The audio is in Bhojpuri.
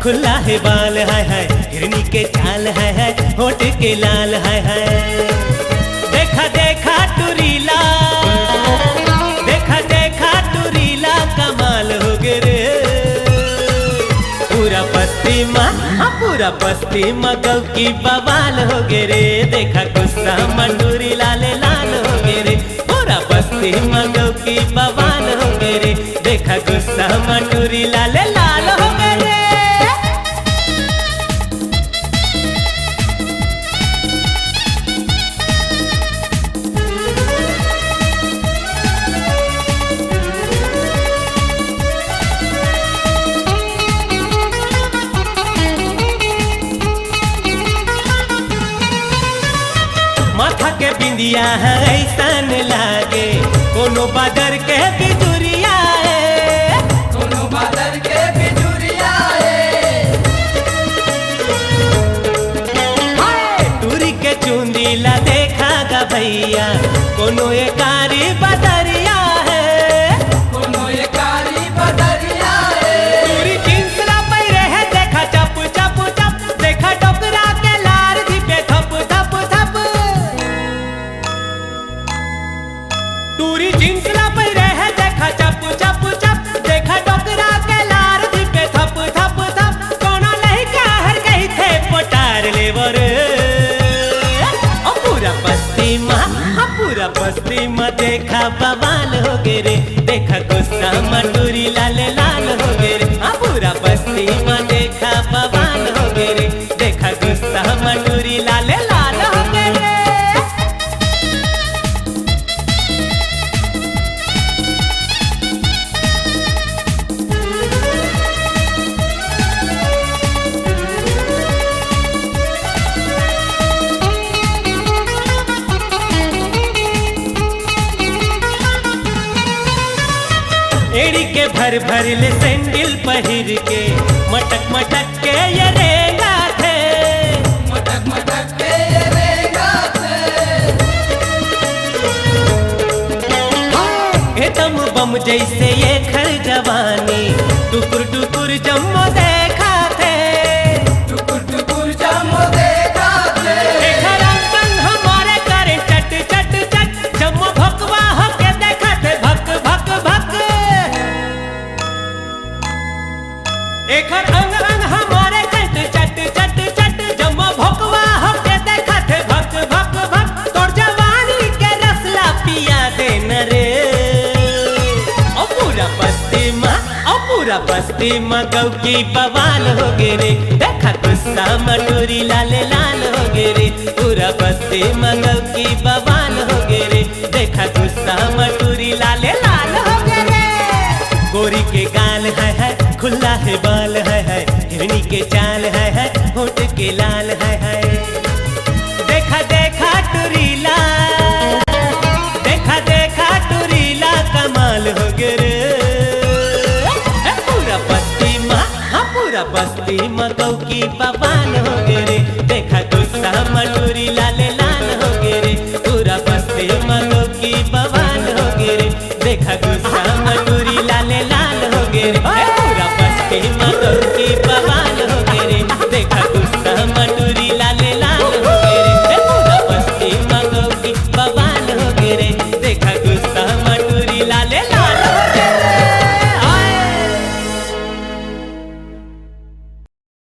खुला है बाल है हिरनी के चाल है होठ के लाल है देखा देखा टुरीला देखा देखा टुरीला कमाल हो गे रे पूरा बस्ती माँ गौ की बवाल हो गे रे देखा गुस्सा मंडूरी लाले लाल हो गे रे पूरा बस्ती माँ गौ की बवाल हो गे रे देखा गुस्सा मंडूरी लाले लाल हो गे रे। माथा के बिंदिया है ऐसन लागे कोनो बादर के बिजुरिया है कोनो बादर के बिजुरिया टूरी के चुंदीला देखा गा भैया कोनो एकारी बदरिया है कोनो एकारी बदरिया टूरी जिंसला पैरे है देखा चप चप चप देखा टोकरा के लार दी पे थप थप थप टूरी जिंसला पैरे है देखा चप चप चप देखा टोकरा के लार दी पे थप थप थप कोना लहिका हर कही थे पटार लेवर पूरा बस्ती माँ देखा बवाल हो गे रे देखा गुस्सा मंडूरी लाले लाल हो गे रे पूरा बस्ती माँ देखा बवाल हो गे रे देखा गुस्सा मंडूरी लाले लाल हो गे रे। एड़ी के भर भर ले सैंडल पहिर के मटक मटक के ये रेंगा थे मटक मटक के ये रेंगा थे एकदम बम जैसे ये खर जवानी टुकुर टुकुर जम्मो देखा थे टुकुर टुकुर जम्मो देखा थे देखा रंगन हमारे करे चट चट चट जम्मो भकवा हो के देखा थे भक भक भक एक अंग अंग हमारे चट चट चट चट जम्मो भकवा हो के देखा थे भक भक भक तोर जवानी के रसला पिया देना रे पूरा बस्ती माँ गौ की बवाल हो गे रे देखा गुस्सा मंडूरी लाले लाल हो गे रे पूरा बस्ती माँ गौ की बवाल हो गे रे देखा गुस्सा मंडूरी लाले लाल हो गे रे गोरी के गाल है खुला है बाल है हिरनी के चाल है होठ के लाल है देखा देखा टुरीला देखा देखा टुरीला कमाल हो गे रे पूरा बस्ती माँ गौ की बवाल हो गे रे